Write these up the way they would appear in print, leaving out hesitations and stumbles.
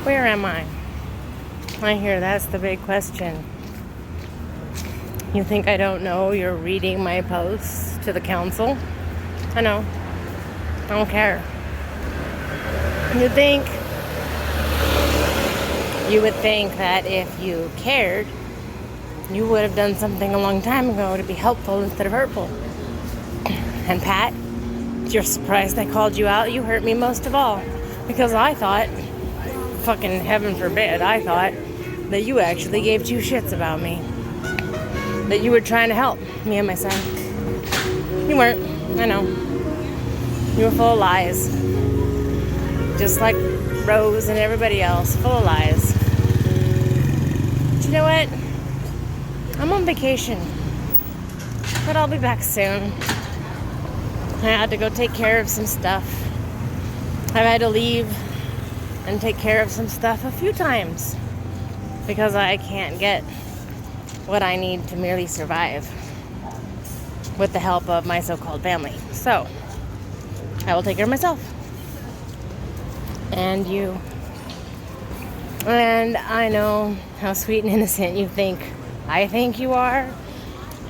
Where am I? I hear that's the big question. You think I don't know you're reading my posts to the council? I know. I don't care. You would think that if you cared, you would have done something a long time ago to be helpful instead of hurtful. And Pat, you're surprised I called you out? You hurt me most of all. Because I thought, fucking heaven forbid, I thought that you actually gave two shits about me. That you were trying to help me and my son. You weren't. I know. You were full of lies. Just like Rose and everybody else. Full of lies. But you know what? I'm on vacation. But I'll be back soon. I had to go take care of some stuff. I've had to leave and take care of some stuff a few times. Because I can't get what I need to merely survive with the help of my so-called family. So, I will take care of myself. And you. And I know how sweet and innocent I think you are.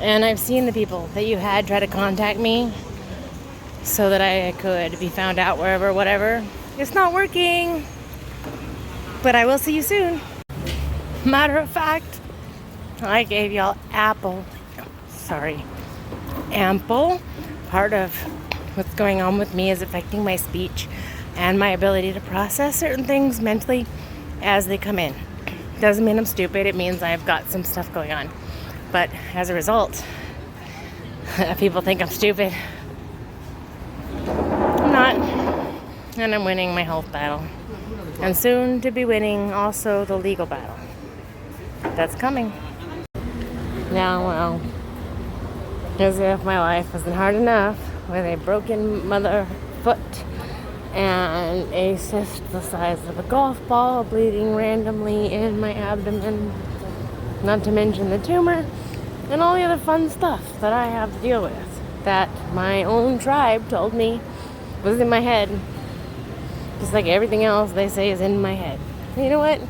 And I've seen the people that you had try to contact me so that I could be found out wherever, whatever. It's not working. But I will see you soon. Matter of fact, I gave y'all ample. Part of what's going on with me is affecting my speech and my ability to process certain things mentally as they come in. Doesn't mean I'm stupid. It means I've got some stuff going on. But as a result, people think I'm stupid. I'm not. And I'm winning my health battle. And soon to be winning also the legal battle. That's coming. Now, well, as if my life wasn't hard enough with a broken mother foot and a cyst the size of a golf ball bleeding randomly in my abdomen, not to mention the tumor and all the other fun stuff that I have to deal with that my own tribe told me was in my head, just like everything else they say is in my head. And you know what?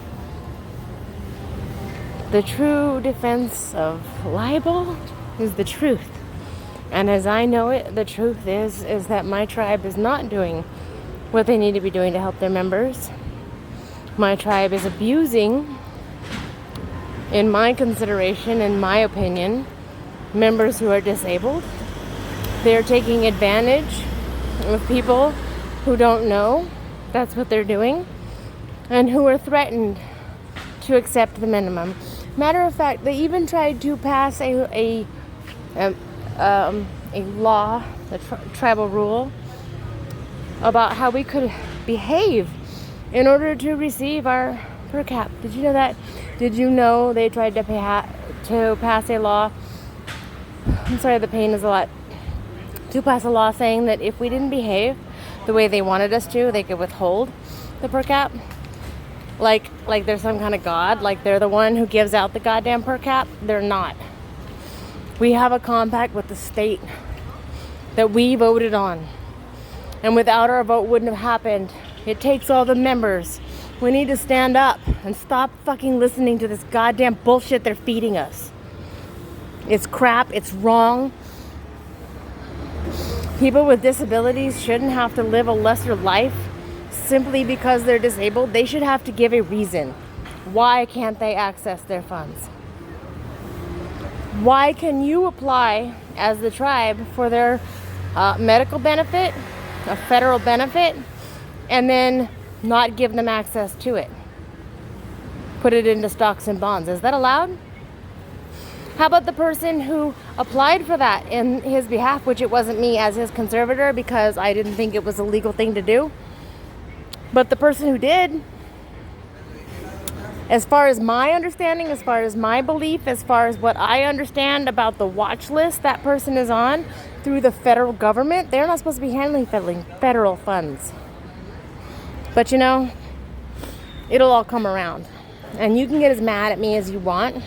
The true defense of libel is the truth. And as I know it, the truth is that my tribe is not doing what they need to be doing to help their members. My tribe is abusing, in my consideration, in my opinion, members who are disabled. They're taking advantage of people who don't know that's what they're doing and who are threatened to accept the minimum. Matter of fact, they even tried to pass a law, a tribal rule, about how we could behave in order to receive our per cap. Did you know that? Did you know they tried to pass a law? I'm sorry, the pain is a lot. To pass a law saying that if we didn't behave the way they wanted us to, they could withhold the per cap. Like they're some kind of god, like they're the one who gives out the goddamn per cap. They're not. We have a compact with the state that we voted on. And without our vote wouldn't have happened. It takes all the members. We need to stand up and stop fucking listening to this goddamn bullshit they're feeding us. It's crap. It's wrong. People with disabilities shouldn't have to live a lesser life simply because they're disabled. They should have to give a reason. Why can't they access their funds? Why can you apply as the tribe for their medical benefit, a federal benefit, and then not give them access to it? Put it into stocks and bonds. Is that allowed? How about the person who applied for that in his behalf, which it wasn't me as his conservator because I didn't think it was a legal thing to do? But the person who did, as far as my understanding, as far as my belief, as far as what I understand about the watch list that person is on through the federal government, they're not supposed to be handling federal funds. But you know, it'll all come around. And you can get as mad at me as you want,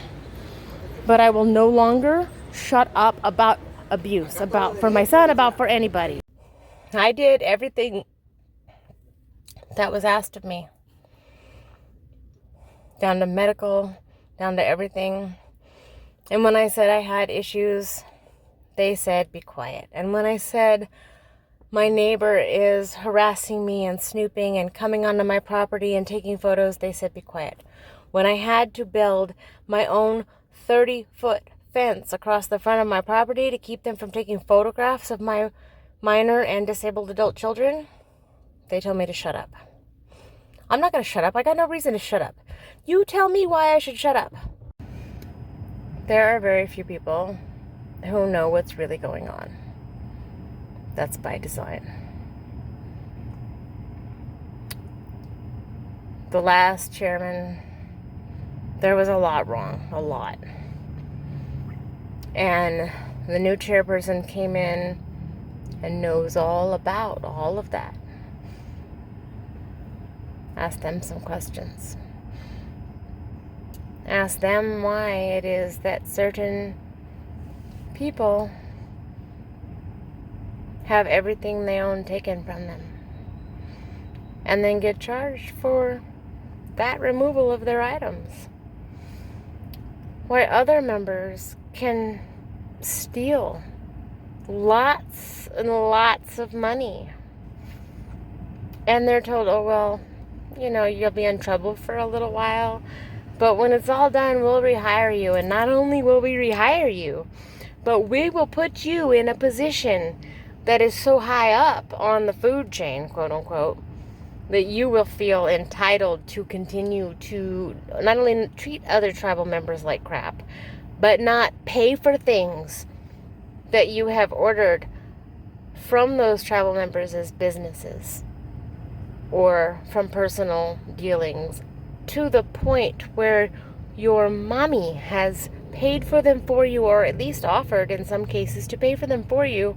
but I will no longer shut up about abuse, about for my son, about for anybody. I did everything that was asked of me. down to medical, down to everything. And when I said I had issues, they said, be quiet. And when I said my neighbor is harassing me and snooping and coming onto my property and taking photos, they said, be quiet. When I had to build my own 30-foot fence across the front of my property to keep them from taking photographs of my minor and disabled adult children, they told me to shut up. I'm not going to shut up. I got no reason to shut up. You tell me why I should shut up. There are very few people who know what's really going on. That's by design. The last chairman, there was a lot wrong. A lot. And the new chairperson came in and knows all about all of that. Ask them some questions. Ask them why it is that certain people have everything they own taken from them and then get charged for that removal of their items. Why other members can steal lots and lots of money and they're told, oh, well, you know, you'll be in trouble for a little while, but when it's all done, we'll rehire you. And not only will we rehire you, but we will put you in a position that is so high up on the food chain, quote unquote, that you will feel entitled to continue to not only treat other tribal members like crap, but not pay for things that you have ordered from those tribal members as businesses or from personal dealings, to the point where your mommy has paid for them for you, or at least offered in some cases to pay for them for you,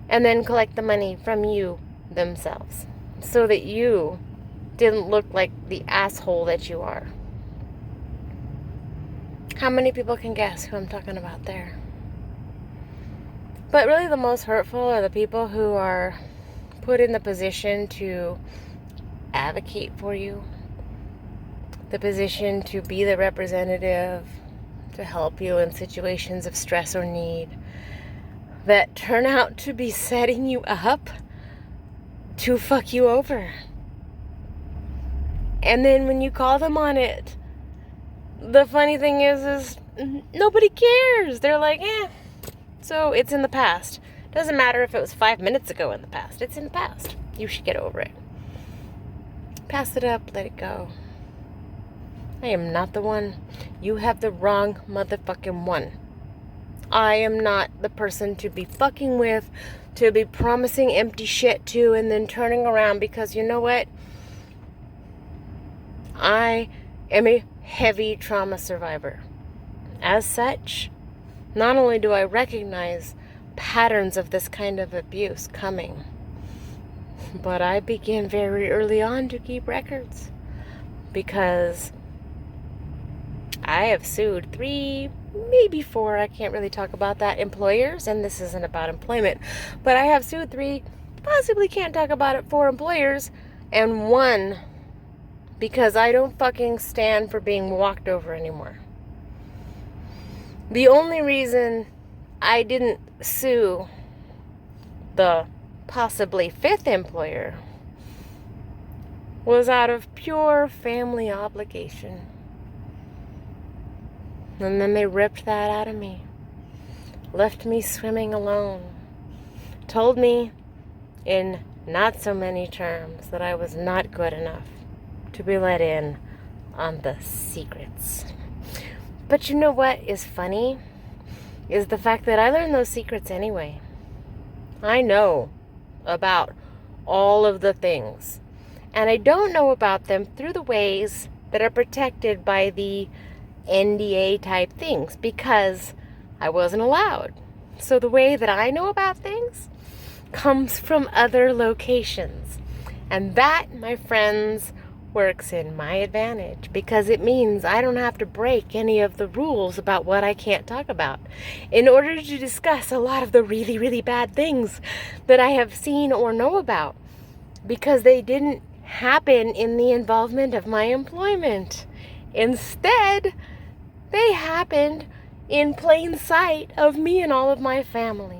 and then collect the money from you themselves, so that you didn't look like the asshole that you are. How many people can guess who I'm talking about there? But really the most hurtful are the people who are put in the position to advocate for you, the position to be the representative, to help you in situations of stress or need, that turn out to be setting you up to fuck you over. And then when you call them on it, the funny thing is nobody cares. They're like, so it's in the past. Doesn't matter if it was 5 minutes ago in the past. It's in the past. You should get over it. Pass it up, let it go. I am not the one. You have the wrong motherfucking one. I am not the person to be fucking with, to be promising empty shit to, and then turning around, because you know what? I am a heavy trauma survivor. As such, not only do I recognize patterns of this kind of abuse coming, but I began very early on to keep records, because I have sued 3, maybe 4, I can't really talk about that, employers, and this isn't about employment, but I have sued 3, possibly can't talk about it, 4 employers, and 1 because I don't fucking stand for being walked over anymore. The only reason I didn't sue the possibly 5th employer was out of pure family obligation. And then they ripped that out of me, left me swimming alone, told me in not so many terms that I was not good enough to be let in on the secrets. But you know what is funny? Is the fact that I learned those secrets anyway. I know about all of the things, and I don't know about them through the ways that are protected by the NDA type things, because I wasn't allowed. So the way that I know about things comes from other locations, and that, my friends, works in my advantage, because it means I don't have to break any of the rules about what I can't talk about in order to discuss a lot of the really, really bad things that I have seen or know about, because they didn't happen in the involvement of my employment. Instead, they happened in plain sight of me and all of my family.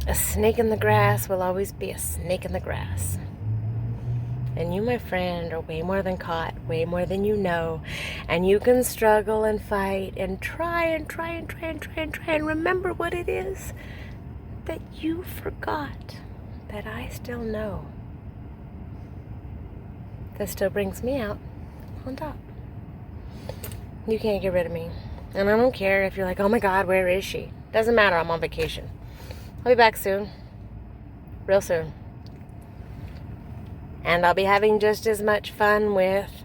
A snake in the grass will always be a snake in the grass. And you, my friend, are way more than caught, way more than you know. And you can struggle and fight and try and remember what it is that you forgot that I still know. That still brings me out on top. You can't get rid of me. And I don't care if you're like, oh my God, where is she? Doesn't matter, I'm on vacation. I'll be back soon. Real soon. And I'll be having just as much fun with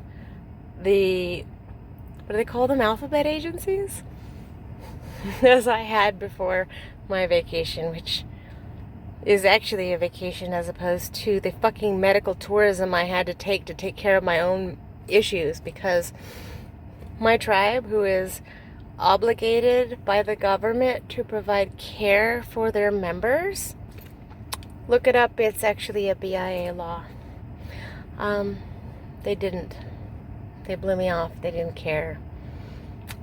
the, what do they call them, alphabet agencies? as I had before my vacation, which is actually a vacation as opposed to the fucking medical tourism I had to take care of my own issues, because my tribe, who is obligated by the government to provide care for their members, look it up, it's actually a BIA law. They didn't. They blew me off. They didn't care.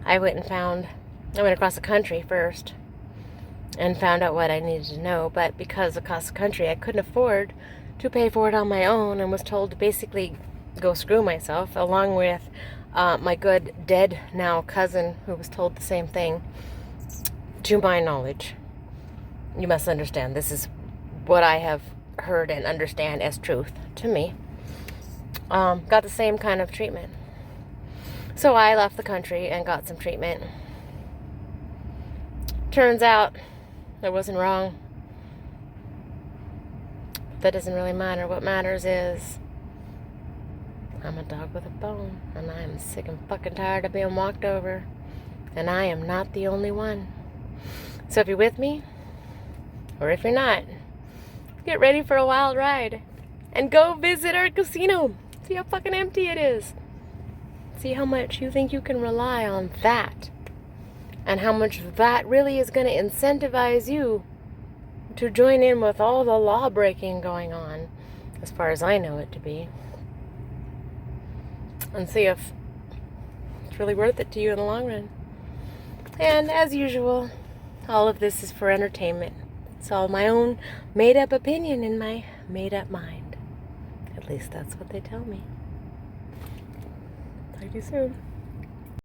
I went across the country first and found out what I needed to know, but because across the country I couldn't afford to pay for it on my own and was told to basically go screw myself, along with my good dead now cousin, who was told the same thing. To my knowledge, you must understand, this is what I have heard and understand as truth to me. Got the same kind of treatment. So I left the country and got some treatment. Turns out I wasn't wrong. That doesn't really matter. What matters is I'm a dog with a bone, and I am sick and fucking tired of being walked over, and I am not the only one. So if you're with me, or if you're not, get ready for a wild ride and go visit our casino. See how fucking empty it is. See how much you think you can rely on that, and how much that really is going to incentivize you to join in with all the law breaking going on, as far as I know it to be, and see if it's really worth it to you in the long run. And as usual, all of this is for entertainment. It's all my own made-up opinion in my made-up mind. At least that's what they tell me. Talk to you soon.